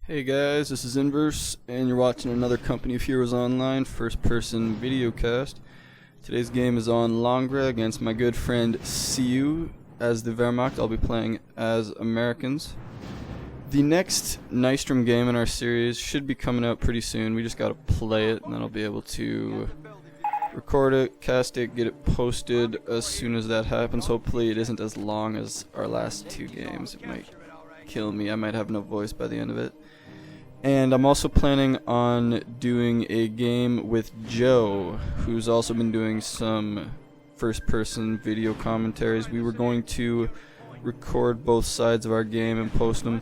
Hey guys, this is Inverse, and you're watching another Company of Heroes Online first-person video cast. Today's game is on Langres against my good friend SIOOOUUU. As the Wehrmacht, I'll be playing as Americans. The next Nystrom game in our series should be coming out pretty soon. We just gotta play it, and then I'll be able to record it, cast it, get it posted as soon as that happens. Hopefully it isn't as long as our last two games. It might kill me. I might have no voice by the end of it. And I'm also planning on doing a game with Joe, who's also been doing some first-person video commentaries. We were going to record both sides of our game and post them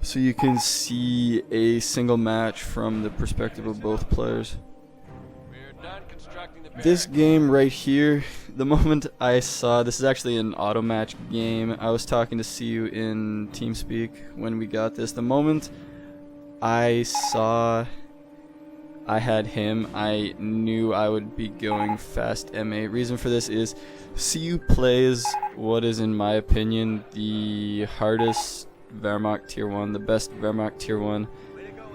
so you can see a single match from the perspective of both players. This game right here, the moment I saw, this is actually an auto match game. I was talking to SIOOOUUU in TeamSpeak when we got this. The moment I saw I had him, I knew I would be going fast MA. Reason for this is SIOOOUUU plays what is, in my opinion, the hardest Wehrmacht Tier 1, the best Wehrmacht Tier 1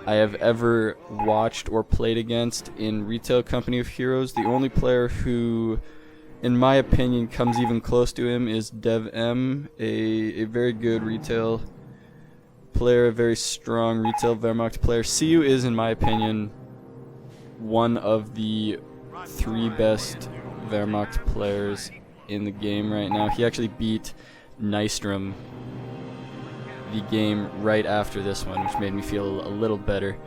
I have ever watched or played against in retail Company of Heroes. The only player who, in my opinion, comes even close to him is DevM, a very good retail player, a very strong retail Wehrmacht player. SIOOOUUU is, in my opinion, one of the three best Wehrmacht players in the game right now. He actually beat Nystrom the game right after this one, which made me feel a little better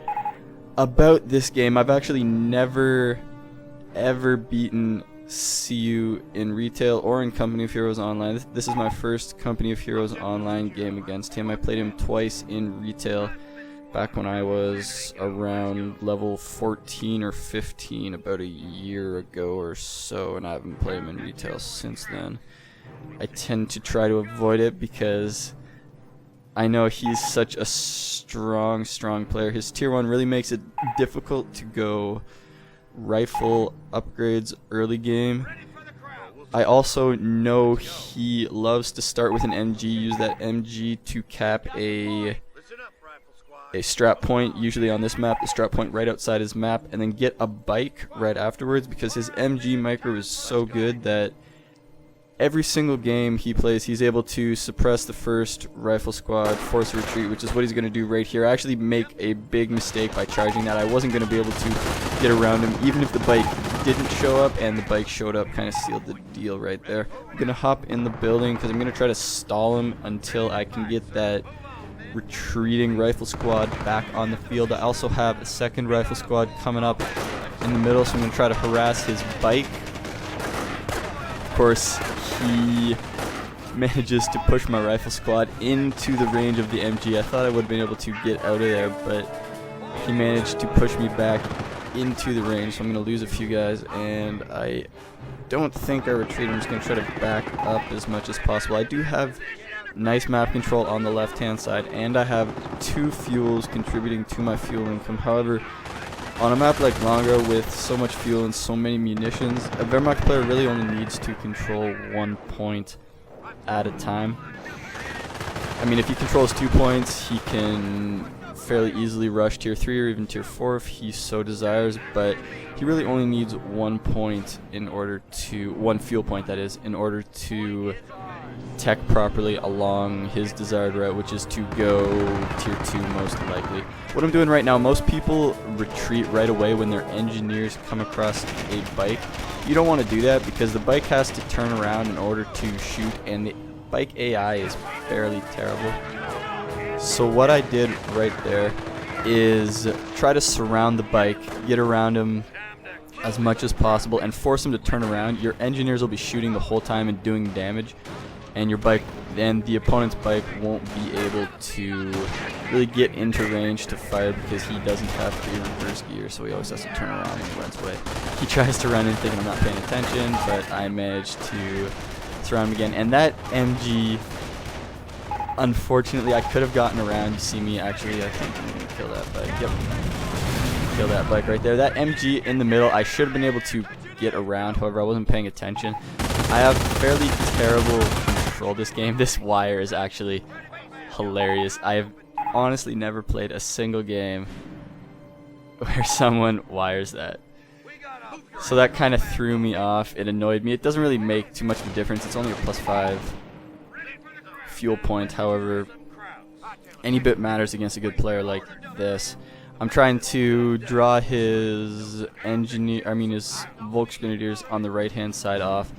about this game. I've actually never ever beaten SIOOOUUU in retail or in Company of Heroes Online. This is my first Company of Heroes Online game against him. I played him twice in retail back when I was around level 14 or 15 about a year ago or so, and I haven't played him in retail since then. I tend to try to avoid it because I know he's such a strong player. His tier 1 really makes it difficult to go rifle upgrades early game. I also know he loves to start with an MG, use that MG to cap a strap point, usually on this map, the strap point right outside his map, and then get a bike right afterwards, because his MG micro is so good that every single game he plays, he's able to suppress the first rifle squad, force a retreat, which is what he's going to do right here. I actually make a big mistake by charging that. I wasn't going to be able to get around him, even if the bike didn't show up, and the bike showed up, kind of sealed the deal right there. I'm going to hop in the building because I'm going to try to stall him until I can get that retreating rifle squad back on the field. I also have a second rifle squad coming up in the middle, so I'm going to try to harass his bike. Of course, he manages to push my rifle squad into the range of the MG. I thought I would have been able to get out of there, but he managed to push me back into the range, so I'm going to lose a few guys, and I don't think I retreat. I'm just going to try to back up as much as possible. I do have nice map control on the left-hand side, and I have two fuels contributing to my fuel income. However, on a map like Langres with so much fuel and so many munitions, a Wehrmacht player really only needs to control 1 point at a time. I mean, if he controls 2 points, he can fairly easily rush tier 3 or even tier 4 if he so desires, but he really only needs 1 point in order to, 1 fuel point that is, in order to tech properly along his desired route, which is to go tier 2 most likely. What I'm doing right now, most people retreat right away when their engineers come across a bike. You don't want to do that because the bike has to turn around in order to shoot, and the bike AI is fairly terrible. So what I did right there is try to surround the bike, get around him as much as possible, and force him to turn around. Your engineers will be shooting the whole time and doing damage, and your bike and the opponent's bike won't be able to really get into range to fire because he doesn't have a reverse gear, so he always has to turn around when he runs away. He tries to run in thinking I'm not paying attention, but I managed to surround him again. And that MG, unfortunately, I could have gotten around. You see me actually, I think I'm going to kill that bike. Yep. Kill that bike right there. That MG in the middle, I should have been able to get around, however I wasn't paying attention. I have fairly terrible control this game. This wire is actually hilarious. I have honestly never played a single game where someone wires that. So that kind of threw me off. It annoyed me. It doesn't really make too much of a difference. It's only a +5 fuel point. However, any bit matters against a good player like this. I'm trying to draw his his Volksgrenadiers on the right-hand side off.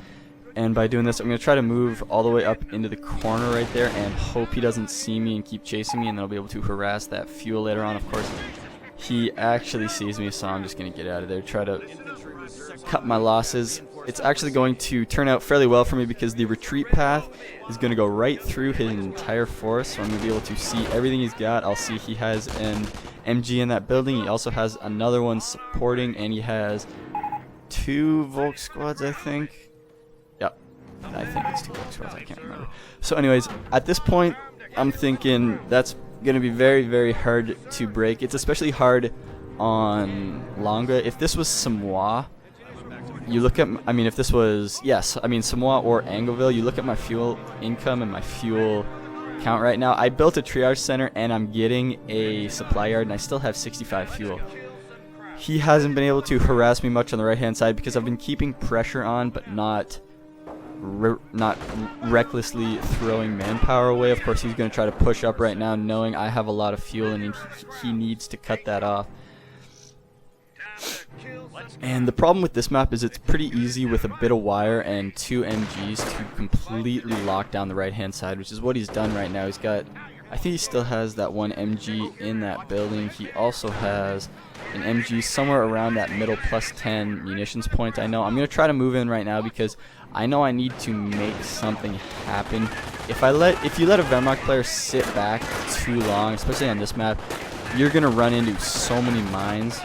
And by doing this, I'm going to try to move all the way up into the corner right there and hope he doesn't see me and keep chasing me, and then I'll be able to harass that fuel later on. Of course, he actually sees me, so I'm just going to get out of there, try to cut my losses. It's actually going to turn out fairly well for me because the retreat path is going to go right through his entire force, so I'm going to be able to see everything he's got. I'll see he has an MG in that building. He also has another one supporting, and he has 2 Volk squads, I think. Yep, I think it's 2 Volk squads. I can't remember. So anyways, at this point, I'm thinking that's going to be very, very hard to break. It's especially hard on Longa. If this was Samoa, you look at, if this was, Samoa or Angleville, you look at my fuel income and my fuel count right now. I built a triage center and I'm getting a supply yard and I still have 65 fuel. He hasn't been able to harass me much on the right hand side because I've been keeping pressure on, but not recklessly throwing manpower away. Of course, he's going to try to push up right now knowing I have a lot of fuel and he needs to cut that off. And the problem with this map is it's pretty easy with a bit of wire and 2 MGs to completely lock down the right hand side, which is what he's done right now. He's got, I think he still has that 1 MG in that building. He also has an MG somewhere around that middle +10 munitions point. I know I'm going to try to move in right now because I know I need to make something happen. If you let a Wehrmacht player sit back too long, especially on this map, you're going to run into so many mines.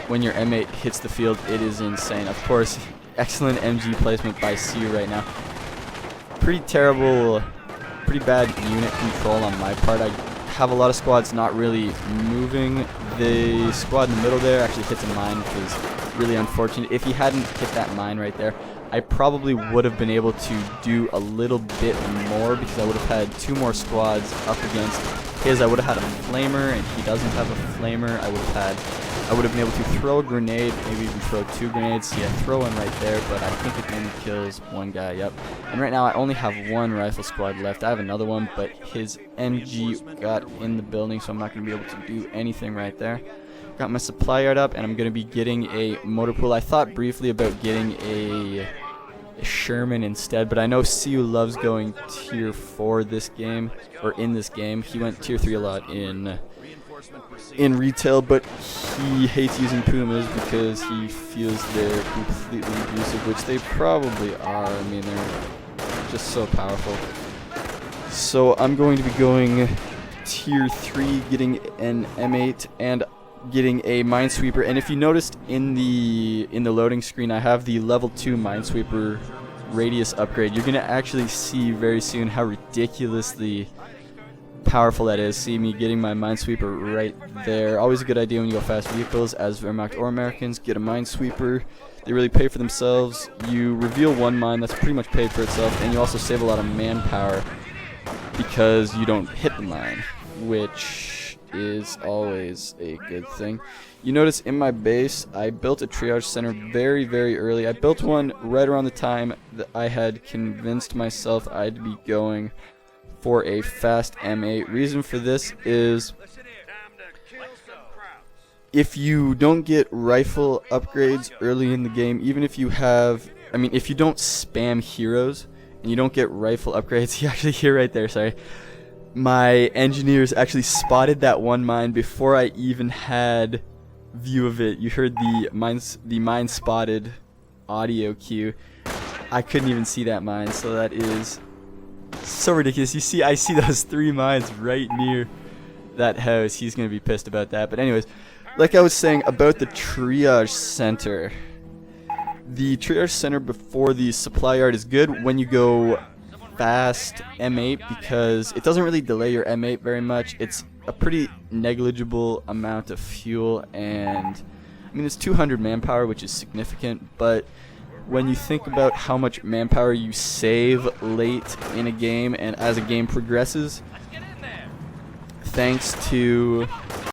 When your M8 hits the field, it is insane. Of course, excellent MG placement by SIOOOUUU right now. Pretty terrible, pretty bad unit control on my part. I have a lot of squads not really moving. The squad in the middle there actually hits a mine, which is really unfortunate. If he hadn't hit that mine right there, I probably would have been able to do a little bit more because I would have had 2 more squads up against his. I would have had a flamer, and he doesn't have a flamer. I would have been able to throw a grenade, maybe even throw 2 grenades. Yeah, throw one right there, but I think it only kills 1 guy, yep. And right now I only have 1 rifle squad left. I have another one, but his MG got in the building, so I'm not going to be able to do anything right there. Got my supply yard up, and I'm going to be getting a motor pool. I thought briefly about getting a Sherman instead, but I know SIOOOUUU loves going tier 4 this game, or in this game. He went tier 3 a lot in retail, but he hates using Pumas because he feels they're completely abusive, which they probably are. I mean, they're just so powerful. So I'm going to be going tier 3, getting an M8 and getting a minesweeper. And if you noticed in the loading screen, I have the level 2 minesweeper radius upgrade. You're gonna actually see very soon how ridiculously powerful that is. See me getting my minesweeper right there. Always a good idea when you go fast vehicles as Wehrmacht or Americans. Get a minesweeper. They really pay for themselves. You reveal 1 mine, that's pretty much paid for itself, and you also save a lot of manpower because you don't hit the mine, which is always a good thing. You notice in my base I built a triage center very, very early. I built one right around the time that I had convinced myself I'd be going for a fast M8. Reason for this is if you don't get rifle upgrades early in the game, even if you have, if you don't spam heroes and you don't get rifle upgrades, you actually hear right there, sorry. My engineers actually spotted that 1 mine before I even had view of it. You heard the mine spotted audio cue. I couldn't even see that mine, so that is so ridiculous. You see, I see those 3 mines right near that house. He's gonna be pissed about that. But anyways, like I was saying about the triage center. The triage center before the supply yard is good when you go fast M8 because it doesn't really delay your M8 very much. It's a pretty negligible amount of fuel, and it's 200 manpower, which is significant, but when you think about how much manpower you save late in a game and as a game progresses, thanks to